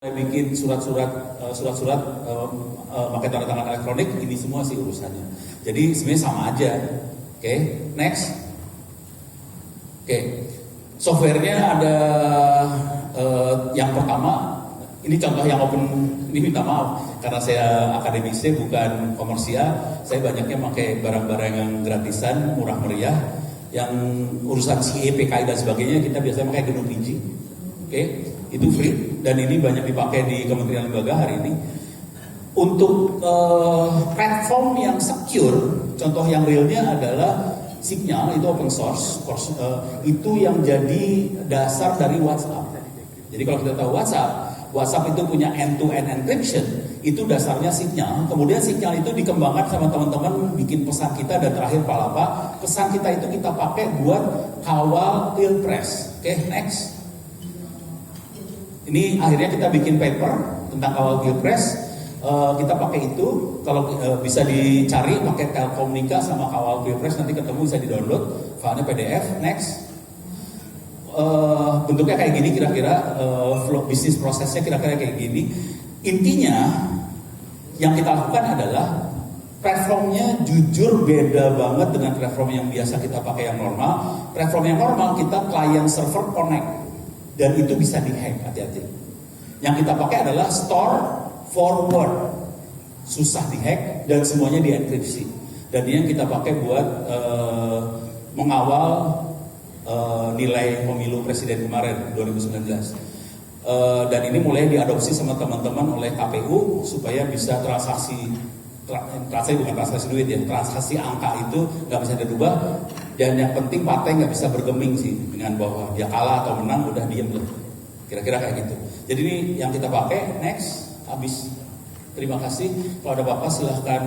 bikin surat-surat pakai tanda tangan elektronik, ini semua sih urusannya. Jadi sebenarnya sama aja. Oke, next. Oke, softwarenya ada yang pertama. Ini contoh yang open. Ini minta maaf karena saya akademisi bukan komersial. Saya banyaknya pakai barang-barang yang gratisan, murah meriah. Yang urusan CE, PKI dan sebagainya kita biasanya pakai gedung biji. Oke, itu free dan ini banyak dipakai di kementerian lembaga hari ini. Untuk platform yang secure, contoh yang realnya adalah Signal, itu open source, itu yang jadi dasar dari WhatsApp. Jadi kalau kita tahu WhatsApp itu punya end-to-end encryption, itu dasarnya Signal. Kemudian Signal itu dikembangkan sama teman-teman bikin pesan kita, dan terakhir Palapa, pesan kita itu kita pakai buat kawal pilpres. Oke, next. Ini akhirnya kita bikin paper tentang kawal pilpres. Kita pakai itu, kalau bisa dicari pakai Telkomnika sama kawal pilpres, nanti ketemu, bisa di-download filenya PDF. Next. Bentuknya kayak gini kira-kira, flow bisnis prosesnya kira-kira kayak gini. Intinya yang kita lakukan adalah platformnya jujur beda banget dengan platform yang biasa kita pakai yang normal. Platform yang normal kita client server connect, dan itu bisa dihack, hati-hati. Yang kita pakai adalah store forward, susah dihack dan semuanya dienkripsi. Dan ini yang kita pakai buat mengawal nilai pemilu presiden kemarin 2019. Dan ini mulai diadopsi sama teman-teman oleh KPU supaya bisa transaksi bukan transaksi duit ya, transaksi angka itu nggak bisa dirubah. Dan yang penting partai nggak bisa bergeming sih dengan bahwa dia kalah atau menang udah diem lah, kira-kira kayak gitu. Jadi ini yang kita pakai. Next, habis. Terima kasih. Kalau ada apa-apa silahkan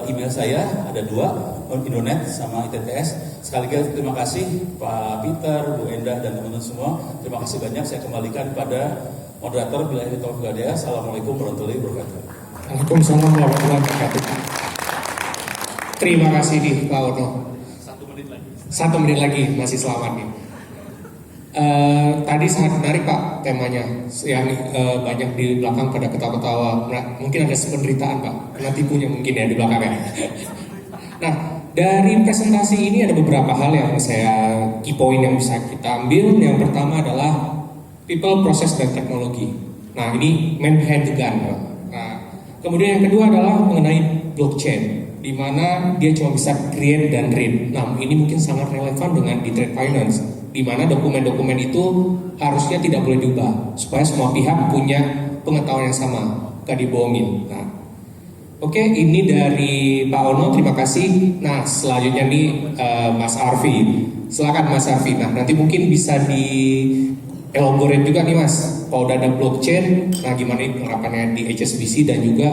email saya, ada 2, Indonet sama ITTS. Sekaligus terima kasih Pak Peter, Bu Endah dan teman-teman semua. Terima kasih banyak. Saya kembalikan pada moderator Bilahi Taufiq Hidayah. Assalamualaikum warahmatullahi wabarakatuh. Waalaikumsalam warahmatullahi wabarakatuh. Terima kasih nih Pak Ono. 1 menit lagi masih selamat nih. Tadi sangat menarik Pak temanya, yang banyak di belakang pada ketawa-ketawa. Nah, mungkin ada penderitaan Pak, kena tipunya mungkin ya di belakangnya. Nah, dari presentasi ini ada beberapa hal yang saya key point yang bisa kita ambil. Yang pertama adalah people, process, dan teknologi. Nah, ini main hand the gun Pak. Nah, kemudian yang kedua adalah mengenai blockchain, di mana dia cuma bisa create dan read. Nah, ini mungkin sangat relevan dengan di trade finance, di mana dokumen-dokumen itu harusnya tidak boleh diubah supaya semua pihak punya pengetahuan yang sama, gak dibohongin. Nah, oke, ini dari Pak Ono, terima kasih. Nah, selanjutnya nih Mas Arfi, silakan Mas Arfi. Nah, nanti mungkin bisa di elaborate juga nih Mas, kalau udah ada blockchain, nah gimana ini penerapannya di HSBC, dan juga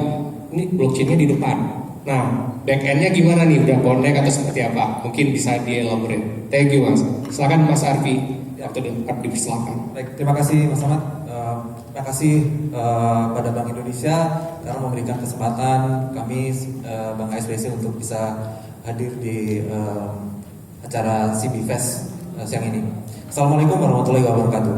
ini blockchainnya di depan. Nah, back-end-nya gimana nih? Udah connect atau seperti apa? Mungkin bisa di-elaborate. Thank you Mas. Silakan Mas Arfi. Waktu dipersilakan. Baik, terima kasih Mas Ahmad. Terima kasih pada Bank Indonesia karena memberikan kesempatan kami Bank HSBC untuk bisa hadir di acara CB Fest siang ini. Assalamualaikum warahmatullahi wabarakatuh.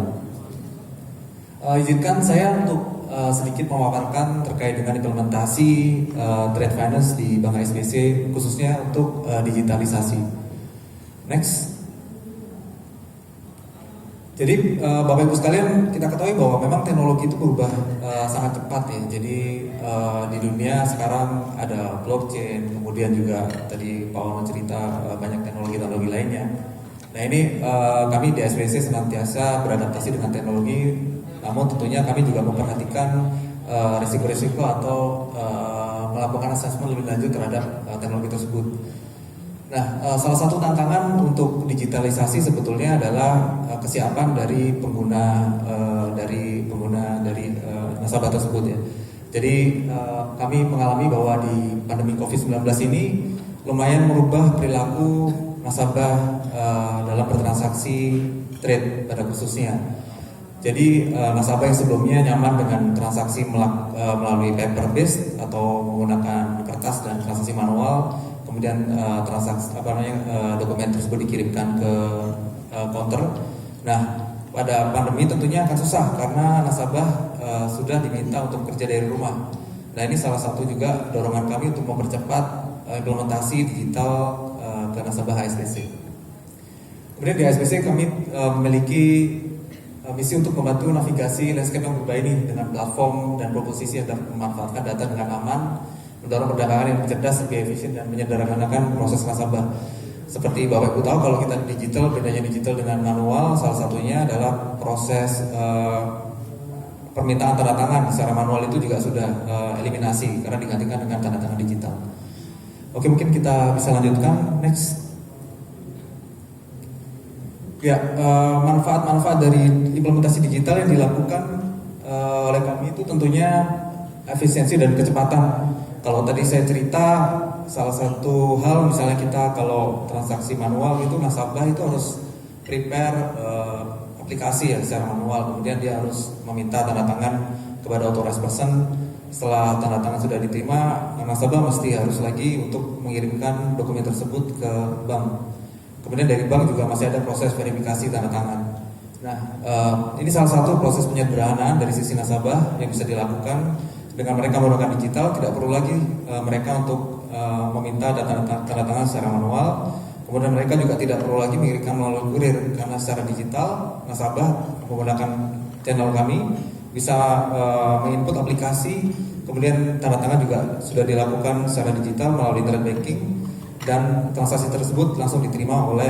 Izinkan saya untuk sedikit memaparkan terkait dengan implementasi trade finance di Bank HSBC, khususnya untuk digitalisasi. Next. Jadi Bapak Ibu sekalian, kita ketahui bahwa memang teknologi itu berubah sangat cepat ya. Jadi di dunia sekarang ada blockchain, kemudian juga tadi Pak Ono cerita banyak teknologi-teknologi lainnya. Nah ini kami di HSBC senantiasa beradaptasi dengan teknologi, namun tentunya kami juga memperhatikan risiko-risiko atau melakukan assessment lebih lanjut terhadap teknologi tersebut. Nah, salah satu tantangan untuk digitalisasi sebetulnya adalah kesiapan dari pengguna dari nasabah tersebut ya. Jadi kami mengalami bahwa di pandemi COVID-19 ini lumayan merubah perilaku nasabah dalam bertransaksi trade pada khususnya. Jadi nasabah yang sebelumnya nyaman dengan transaksi melalui paper based atau menggunakan kertas dan transaksi manual, kemudian dokumen tersebut dikirimkan ke counter. Nah, pada pandemi tentunya akan susah karena nasabah sudah diminta untuk kerja dari rumah. Nah ini salah satu juga dorongan kami untuk mempercepat implementasi digital ke nasabah HSBC. Kemudian di HSBC kami memiliki misi untuk membantu navigasi landscape yang berubah ini dengan platform dan proposisi yang dapat memanfaatkan data dengan aman, mendorong perdagangan yang cerdas, lebih efisien dan menyederhanakan proses nasabah. Seperti Bapak Ibu tahu kalau kita digital, bedanya digital dengan manual salah satunya adalah proses permintaan tanda tangan secara manual itu juga sudah eliminasi karena digantikan dengan tanda tangan digital. Oke, mungkin kita bisa lanjutkan next. Ya, manfaat-manfaat dari implementasi digital yang dilakukan oleh kami itu tentunya efisiensi dan kecepatan. Kalau tadi saya cerita salah satu hal misalnya kita kalau transaksi manual itu nasabah itu harus prepare aplikasi ya secara manual, kemudian dia harus meminta tanda tangan kepada authorized person. Setelah tanda tangan sudah diterima, nasabah mesti harus lagi untuk mengirimkan dokumen tersebut ke bank. Kemudian dari bank juga masih ada proses verifikasi tanda tangan. Nah, ini salah satu proses penyederhanaan dari sisi nasabah yang bisa dilakukan dengan mereka menggunakan digital. Tidak perlu lagi mereka untuk meminta tanda tangan secara manual. Kemudian mereka juga tidak perlu lagi mengirimkan melalui kurir karena secara digital nasabah menggunakan channel kami bisa menginput aplikasi, kemudian tanda tangan juga sudah dilakukan secara digital melalui internet banking. Dan transaksi tersebut langsung diterima oleh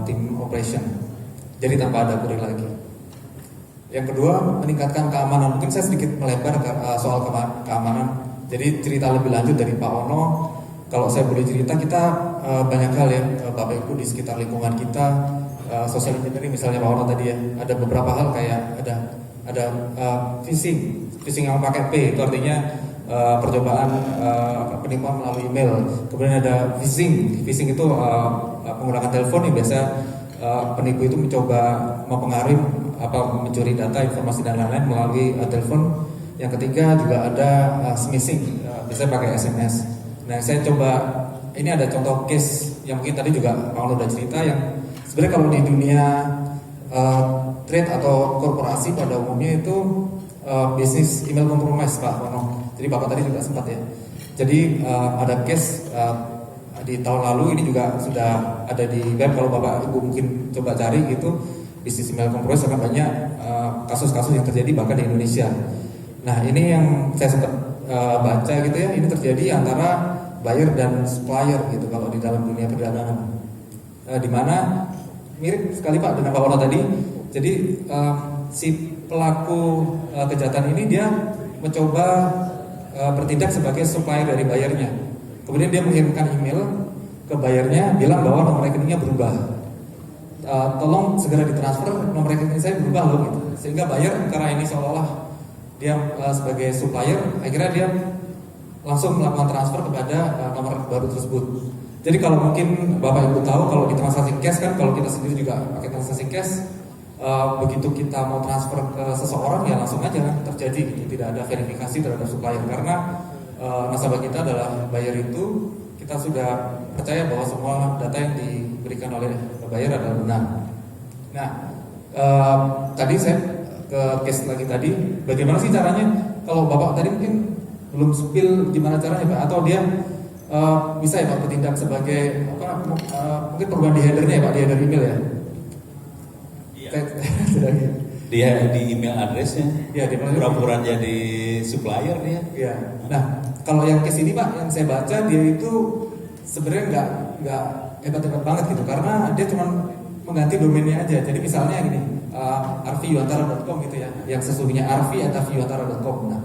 tim operation, jadi tanpa ada kurir lagi. Yang kedua, meningkatkan keamanan. Mungkin saya sedikit melebar ke soal keamanan. Jadi cerita lebih lanjut dari Pak Ono. Kalau saya boleh cerita, kita banyak hal ya Bapak Ibu di sekitar lingkungan kita, social engineering misalnya Pak Ono tadi ya. Ada beberapa hal kayak ada phishing yang pakai P, itu artinya percobaan penipuan melalui email. Kemudian ada phishing itu menggunakan telepon yang biasa penipu itu mencoba mempengaruhi mencuri data, informasi dan lain-lain melalui telepon. Yang ketiga juga ada smishing, biasanya pakai SMS. Nah saya coba, ini ada contoh case yang mungkin tadi juga Pak Ono udah cerita, yang sebenarnya kalau di dunia trade atau korporasi pada umumnya itu bisnis email compromise Pak Ono. Jadi Bapak tadi juga sempat ya. Jadi ada case di tahun lalu, ini juga sudah ada di web. Kalau Bapak Ibu mungkin coba cari gitu, bisnis email compromise akan banyak kasus-kasus yang terjadi bahkan di Indonesia. Nah ini yang saya sempat baca gitu ya, ini terjadi antara buyer dan supplier gitu kalau di dalam dunia perdagangan. Di mana mirip sekali Pak dengan Pak Ono tadi. Jadi si pelaku kejahatan ini dia mencoba bertindak sebagai supplier dari bayarnya. Kemudian dia mengirimkan email ke bayarnya bilang bahwa nomor rekeningnya berubah. Tolong segera ditransfer, nomor rekening saya berubah loh gitu. Sehingga bayar karena ini seolah-olah dia sebagai supplier, akhirnya dia langsung melakukan transfer kepada nomor baru tersebut. Jadi kalau mungkin Bapak Ibu tahu kalau di transaksi cash kan, kalau kita sendiri juga pakai transaksi cash, begitu kita mau transfer ke seseorang ya langsung aja terjadi gitu, tidak ada verifikasi terhadap supplier karena nasabah kita adalah buyer itu, kita sudah percaya bahwa semua data yang diberikan oleh buyer adalah benar. Nah tadi saya ke case lagi tadi, bagaimana sih caranya kalau Bapak tadi mungkin belum spill gimana caranya Pak, atau dia bisa ya Pak bertindak sebagai mungkin perubahan di headernya ya Pak, di header email ya. Dia di email addressnya, ya, pura-pura jadi supplier dia. Ya. Nah, kalau yang case ini Pak, yang saya baca dia itu sebenarnya nggak hebat-hebat banget gitu, karena dia cuma mengganti domainnya aja. Jadi misalnya gini, arviyuantara.com gitu ya, yang sesungguhnya arvi@arviyuantara.com. Nah,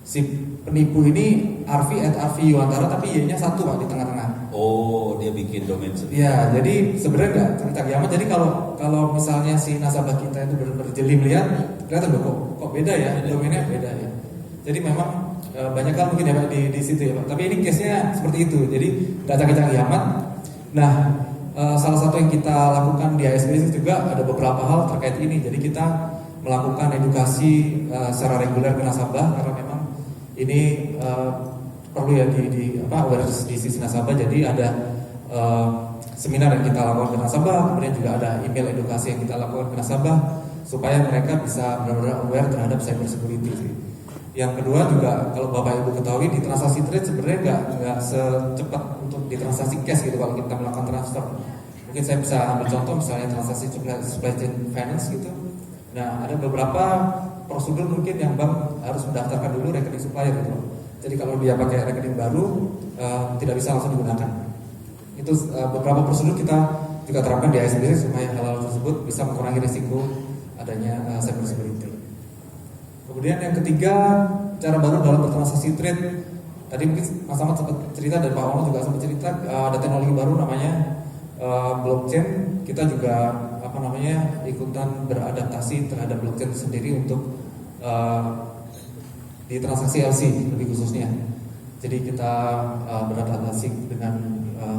si penipu ini arvi@arviyuantara tapi y-nya satu Pak di tengah-tengah. Oh, dia bikin domain sendiri. Ya, jadi sebenarnya nggak canggih amat. Jadi kalau misalnya si nasabah kita itu benar-benar jeli melihat, kelihatan kok beda ya, domainnya beda ya. Jadi memang banyak hal mungkin ya Pak di situ ya Pak. Tapi ini case-nya seperti itu. Jadi nggak canggih amat. Nah, salah satu yang kita lakukan di HSBC juga ada beberapa hal terkait ini. Jadi kita melakukan edukasi secara reguler ke nasabah karena memang ini perlu ya awareness di sisi nasabah. Jadi ada seminar yang kita lakukan ke nasabah, kemudian juga ada email edukasi yang kita lakukan ke nasabah. supaya mereka bisa benar-benar aware terhadap cyber security sih. Yang kedua juga kalau Bapak Ibu ketahui di transaksi trade sebenarnya nggak secepat untuk di transaksi cash gitu kalau kita melakukan transfer. Mungkin saya bisa ambil contoh misalnya transaksi supply chain finance gitu. Nah ada beberapa prosedur mungkin yang bank harus mendaftarkan dulu rekening supplier gitu. Jadi kalau dia pakai rekening baru tidak bisa langsung digunakan. Itu beberapa prosedur kita juga terapkan di ASBC supaya hal-hal tersebut bisa mengurangi risiko adanya cyber security. Kemudian yang ketiga, cara baru dalam bertransaksi trade. Tadi mungkin Mas Ahmad sempat cerita dan Pak Ono juga sempat cerita ada teknologi baru namanya blockchain. Kita juga ikutan beradaptasi terhadap blockchain sendiri untuk di transaksi LC lebih khususnya. Jadi kita beradaptasi dengan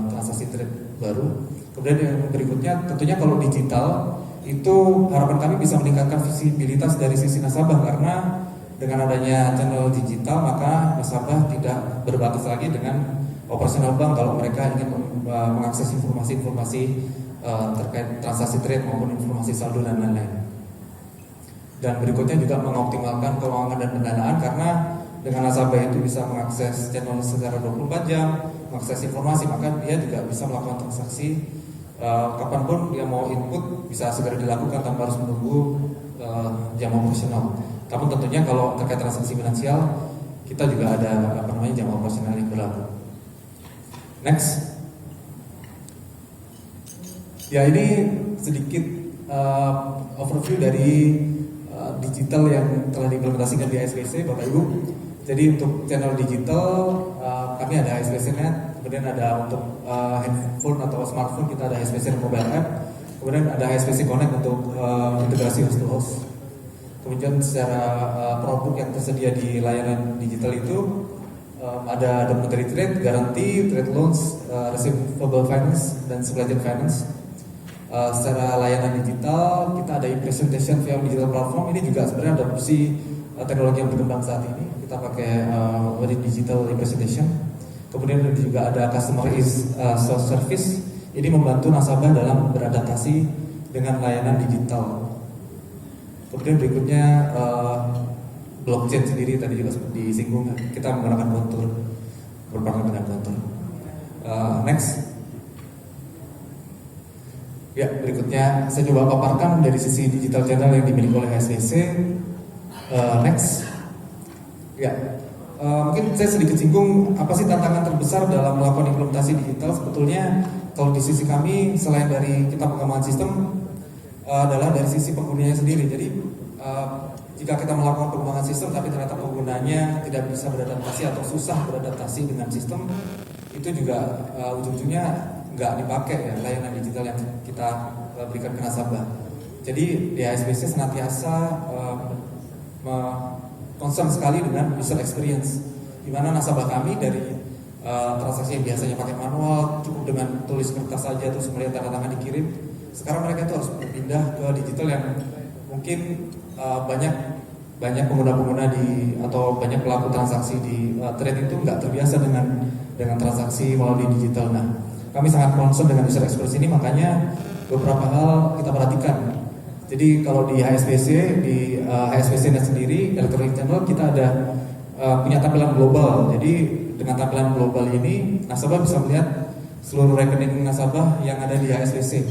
transaksi trade baru. Kemudian yang berikutnya tentunya kalau digital itu harapan kami bisa meningkatkan visibilitas dari sisi nasabah karena dengan adanya channel digital maka nasabah tidak berbatas lagi dengan operasional bank kalau mereka ingin mengakses informasi-informasi terkait transaksi trade maupun informasi saldo dan lain-lain. Dan berikutnya juga mengoptimalkan keuangan dan pendanaan karena dengan nasabah itu bisa mengakses channel secara 24 jam, mengakses informasi maka dia juga bisa melakukan transaksi kapanpun dia mau input bisa segera dilakukan tanpa harus menunggu jam operasional. Tapi tentunya kalau terkait transaksi finansial kita juga ada jam operasional yang berlaku. Next, ya ini sedikit overview dari digital yang telah diimplementasikan di ASBC, Bapak Ibu. Jadi untuk channel digital kami ada ASBC Net, kemudian ada untuk handphone atau smartphone kita ada ASBC Mobile App, kemudian ada ASBC Connect untuk integrasi host to host. Kemudian secara produk yang tersedia di layanan digital itu ada documentary trade, guarantee, trade loans, receivable finance, dan supply chain finance. Secara layanan digital kita ada e-presentation via digital platform. Ini juga sebenarnya adopsi teknologi yang berkembang saat ini. Kita pakai digital e-presentation. Kemudian juga ada customer self service. Ini membantu nasabah dalam beradaptasi dengan layanan digital. Kemudian berikutnya blockchain sendiri tadi juga disinggung. Kita menggunakan kontur, berpakai dengan kontur. Next. Ya, berikutnya saya coba paparkan dari sisi digital channel yang dimiliki oleh ASBC. Next. Ya, mungkin saya sedikit singgung apa sih tantangan terbesar dalam melakukan implementasi digital. Sebetulnya kalau di sisi kami selain dari kita pengembangan sistem adalah dari sisi penggunanya sendiri. Jadi jika kita melakukan pengembangan sistem tapi ternyata penggunanya tidak bisa beradaptasi atau susah beradaptasi dengan sistem, itu juga ujung-ujungnya nggak dipakai ya layanan digital yang kita berikan ke nasabah. Jadi di ASBC senantiasa concern sekali dengan user experience, di mana nasabah kami dari transaksi yang biasanya pakai manual cukup dengan tulis kertas saja terus melihat tanda tangan dikirim, sekarang mereka itu harus berpindah ke digital yang mungkin banyak pengguna-pengguna atau banyak pelaku transaksi di trade itu nggak terbiasa dengan transaksi melalui digital. Nah, kami sangat concern dengan user experience ini, makanya beberapa hal kita perhatikan. Jadi kalau di HSBC Net sendiri, Electronic Channel kita ada punya tampilan global. Jadi dengan tampilan global ini, nasabah bisa melihat seluruh rekening nasabah yang ada di HSBC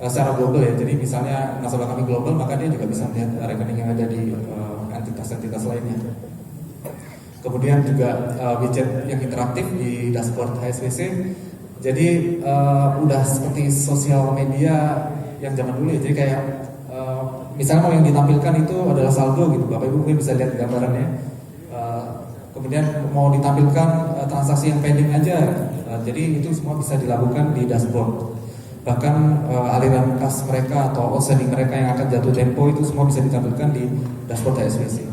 secara global ya. Jadi misalnya nasabah kami global, maka dia juga bisa melihat rekening yang ada di entitas-entitas lainnya. Kemudian juga widget yang interaktif di dashboard HSBC. Jadi udah seperti sosial media yang zaman dulu ya. Jadi kayak misalnya mau yang ditampilkan itu adalah saldo gitu, Bapak Ibu mungkin bisa lihat gambarannya. Kemudian mau ditampilkan transaksi yang pending aja, jadi itu semua bisa dilakukan di dashboard. Bahkan aliran kas mereka atau outstanding mereka yang akan jatuh tempo itu semua bisa ditampilkan di dashboard HSBC.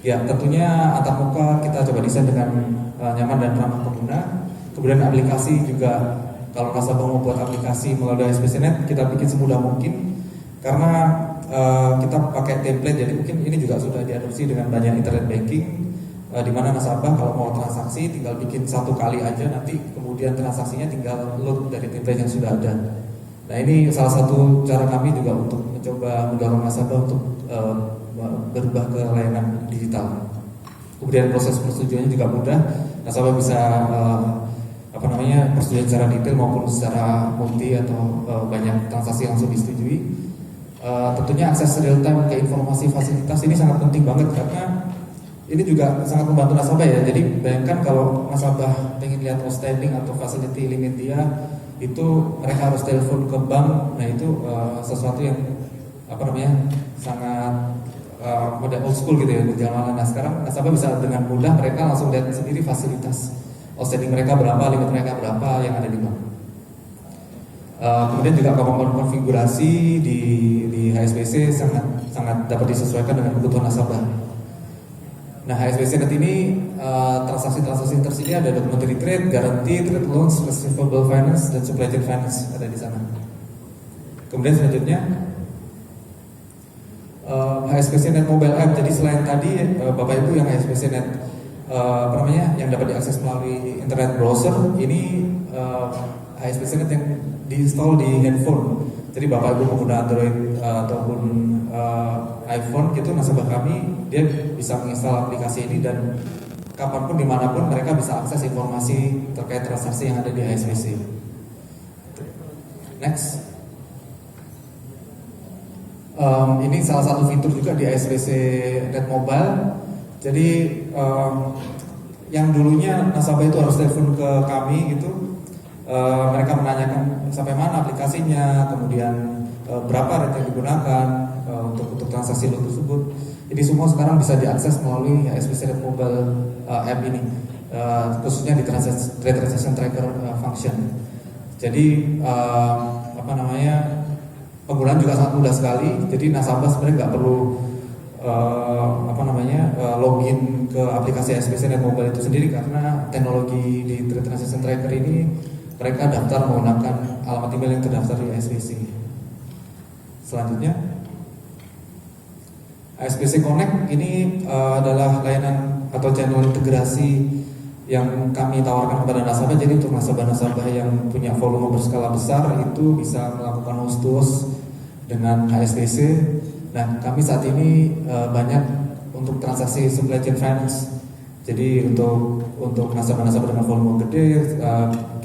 Ya tentunya antar muka kita coba desain dengan nyaman dan ramah pengguna. Kemudian aplikasi juga, kalau nasabah mau buat aplikasi melalui ASBC Net, kita bikin semudah mungkin karena kita pakai template. Jadi mungkin ini juga sudah diadopsi dengan banyak internet banking, di mana nasabah kalau mau transaksi tinggal bikin satu kali aja, nanti kemudian transaksinya tinggal load dari template yang sudah ada. Nah ini salah satu cara kami juga untuk mencoba mendorong nasabah untuk berubah ke layanan digital. Kemudian proses persetujuannya juga mudah, nasabah bisa persetujuan secara detail maupun secara multi atau banyak transaksi yang langsung disetujui. Tentunya akses real time ke informasi fasilitas ini sangat penting banget karena ini juga sangat membantu nasabah ya. Jadi bayangkan kalau nasabah pengen lihat outstanding atau facility limit dia, itu mereka harus telepon ke bank. Nah itu sesuatu yang sangat model old school gitu ya perjalanan. Nah sekarang nasabah bisa dengan mudah mereka langsung lihat sendiri fasilitas outstanding mereka berapa, limit mereka berapa yang ada di bank. Kemudian juga kemampuan konfigurasi di HSBC sangat dapat disesuaikan dengan kebutuhan nasabah. Nah HSBC Net ini transaksi-transaksi tersedia ada documentary trade, guarantee, trade loans, receivable finance, dan supply chain finance ada di sana. Kemudian selanjutnya HSBC Net Mobile App. Jadi selain tadi Bapak Ibu yang HSBC Net yang dapat diakses melalui internet browser, ini HSBC Net yang diinstal di handphone. Jadi Bapak Ibu pengguna Android ataupun iPhone gitu, nasabah kami dia bisa menginstal aplikasi ini dan kapanpun dimanapun mereka bisa akses informasi terkait transaksi yang ada di HSBC. Next. Ini salah satu fitur juga di HSBC Net Mobile. Jadi yang dulunya nasabah itu harus telepon ke kami gitu, mereka menanyakan sampai mana aplikasinya, kemudian berapa rate yang digunakan untuk transaksi loan tersebut. Ini semua sekarang bisa diakses melalui HSBC Net Mobile app ini, khususnya di Trade Transaction Tracker function. Jadi penggunaan juga sangat mudah sekali. Jadi nasabah sebenarnya nggak perlu login ke aplikasi HSBC Net Mobile itu sendiri karena teknologi di Trade Transaction Tracker ini mereka daftar menggunakan alamat email yang terdaftar di HSBC. Selanjutnya HSBC Connect ini adalah layanan atau channel integrasi yang kami tawarkan kepada nasabah. Jadi untuk nasabah-nasabah yang punya volume berskala besar itu bisa melakukan host to host dengan HSBC. Nah kami saat ini banyak untuk transaksi supply chain finance. Jadi untuk nasabah-nasabah dengan volume gede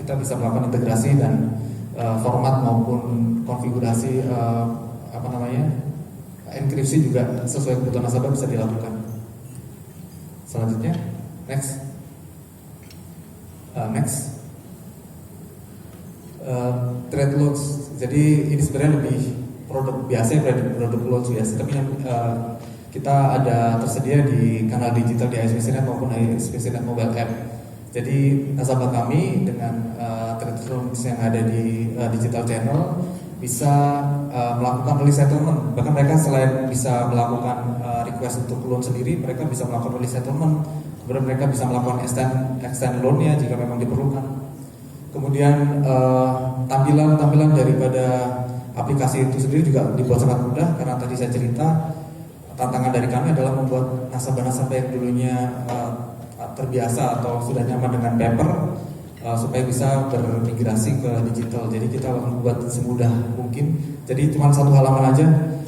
kita bisa melakukan integrasi dan format maupun konfigurasi enkripsi juga sesuai kebutuhan nasabah bisa dilakukan. Selanjutnya next. Trade loans. Jadi ini sebenarnya lebih produk biasa, produk loans biasa, tapi yang kita ada tersedia di kanal digital di HSBC Net maupun HSBC Net Mobile App. Jadi nasabah kami dengan trade loans yang ada di digital channel bisa melakukan early settlement. Bahkan mereka selain bisa melakukan request untuk loan sendiri, mereka bisa melakukan early settlement. Kemudian mereka bisa melakukan extend loan-nya jika memang diperlukan. Kemudian tampilan daripada aplikasi itu sendiri juga dibuat sangat mudah karena tadi saya cerita tantangan dari kami adalah membuat nasabah-nasabah yang dulunya terbiasa atau sudah nyaman dengan paper supaya bisa bermigrasi ke digital. Jadi kita membuat semudah mungkin. Jadi cuma satu halaman aja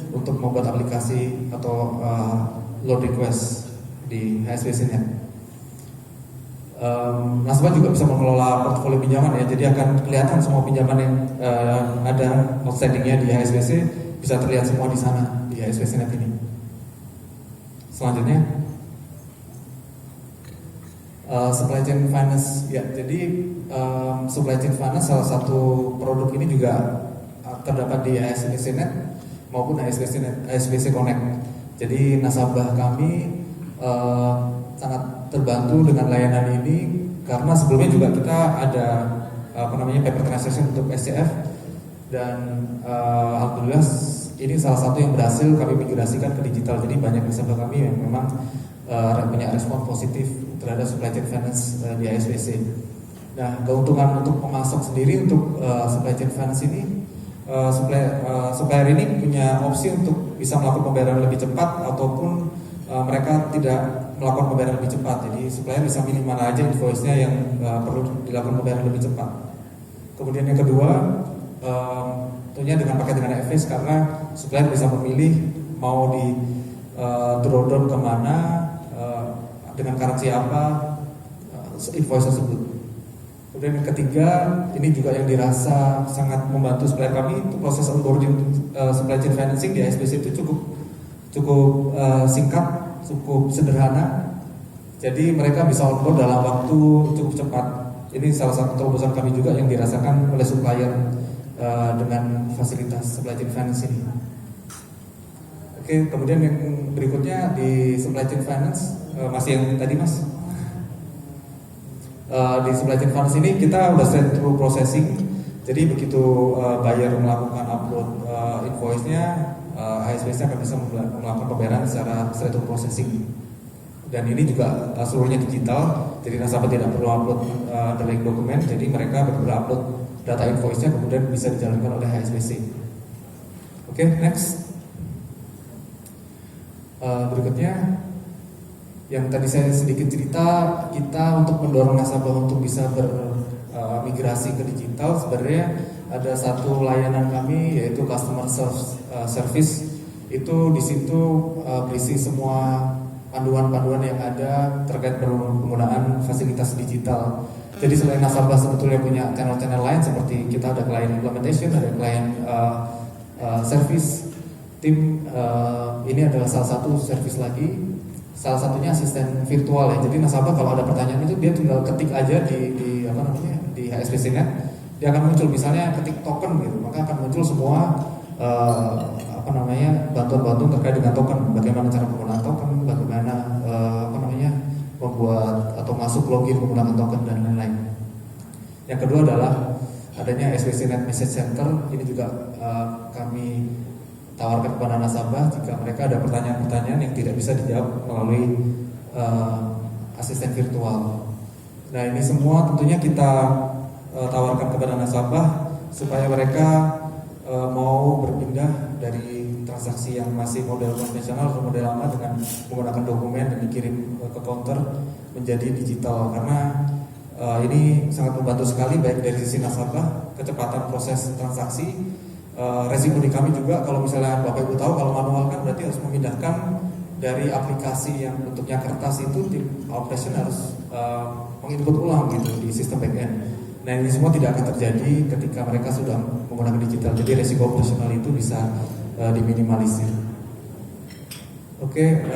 untuk membuat aplikasi atau loan request di HSBC-nya. Nasabah juga bisa mengelola portfolio pinjaman ya. Jadi akan kelihatan semua pinjaman yang ada outstandingnya di HSBC bisa terlihat semua di sana di HSBC Net ini. Selanjutnya supply chain finance ya. Jadi supply chain finance salah satu produk ini juga terdapat di HSBC Net maupun HSBC Connect. Jadi nasabah kami sangat terbantu dengan layanan ini karena sebelumnya juga kita ada paper transaction untuk SCF dan alhamdulillah ini salah satu yang berhasil kami migrasikan ke digital. Jadi banyak nasabah kami yang memang punya respon positif terhadap supply chain finance di HSBC. Nah, keuntungan untuk pemasok sendiri untuk supply chain finance ini, supplier ini punya opsi untuk bisa melakukan pembayaran lebih cepat ataupun mereka tidak melakukan pembayaran lebih cepat. Jadi supplier bisa milih mana aja invoice-nya yang perlu dilakukan pembayaran lebih cepat. Kemudian yang kedua, tentunya dengan pakai dengan FS karena supplier bisa memilih mau di drawdown kemana, dengan currency apa, invoice tersebut. Kemudian yang ketiga, ini juga yang dirasa sangat membantu supplier kami itu proses onboarding supply chain financing di HSBC itu cukup singkat, cukup sederhana. Jadi mereka bisa onboard dalam waktu cukup cepat. Ini salah satu terobosan kami juga yang dirasakan oleh supplier dengan fasilitas supply chain finance ini. Oke, kemudian yang berikutnya di supply chain finance masih yang tadi mas. Di supply chain finance ini kita udah straight through processing. Jadi begitu buyer melakukan upload invoice-nya, HSBC akan bisa melakukan pembayaran secara straight through processing. Dan ini juga seluruhnya digital, jadi nasabah tidak perlu upload drawing dokumen, jadi mereka benar-benar upload data invoice-nya kemudian bisa dijalankan oleh HSBC. Oke, next. Berikutnya, yang tadi saya sedikit cerita, kita untuk mendorong nasabah untuk bisa bermigrasi ke digital, sebenarnya ada satu layanan kami yaitu customer service. Itu di situ berisi semua panduan-panduan yang ada terkait penggunaan fasilitas digital. Jadi selain nasabah sebetulnya punya channel-channel lain seperti kita ada client implementation, ada client service, tim ini adalah salah satu service lagi. Salah satunya asisten virtual ya. Jadi nasabah kalau ada pertanyaan itu dia tinggal ketik aja di apa namanya di HSBC Net, dia akan muncul misalnya ketik token gitu, maka akan muncul semua apa namanya bantuan-bantuan terkait dengan token, bagaimana cara penggunaan token, bagaimana apa namanya membuat atau masuk login menggunakan token dan lain-lain. Yang kedua adalah adanya HSBC Net Message Center. Ini juga kami tawarkan kepada nasabah jika mereka ada pertanyaan-pertanyaan yang tidak bisa dijawab melalui asisten virtual. Nah ini semua tentunya kita tawarkan kepada nasabah supaya mereka mau berpindah dari transaksi yang masih model konvensional ke model lama dengan menggunakan dokumen dan dikirim ke counter menjadi digital, karena ini sangat membantu sekali baik dari sisi nasabah, kecepatan proses transaksi. Resiko di kami juga kalau misalnya Bapak Ibu tahu kalau manual kan berarti harus memindahkan dari aplikasi yang bentuknya kertas itu tim operation harus menginput ulang gitu di sistem backend. Nah ini semua tidak akan terjadi ketika mereka sudah menggunakan digital. Jadi resiko operasional itu bisa diminimalisir. Oke,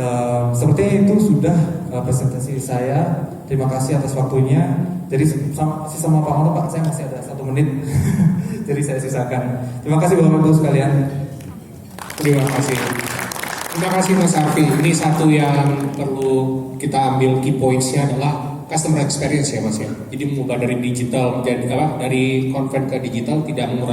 sepertinya itu sudah presentasi saya. Terima kasih atas waktunya. Jadi masih sama Pak Ono Pak, saya masih ada 1 menit. Jadi saya sisakan. Terima kasih Bapak Ibu sekalian. Terima kasih. Terima kasih Mas Arfi. Ini satu yang perlu kita ambil key points-nya adalah customer experience ya Mas ya. Jadi mengubah dari digital menjadi apa? Dari convert ke digital tidak mengurangi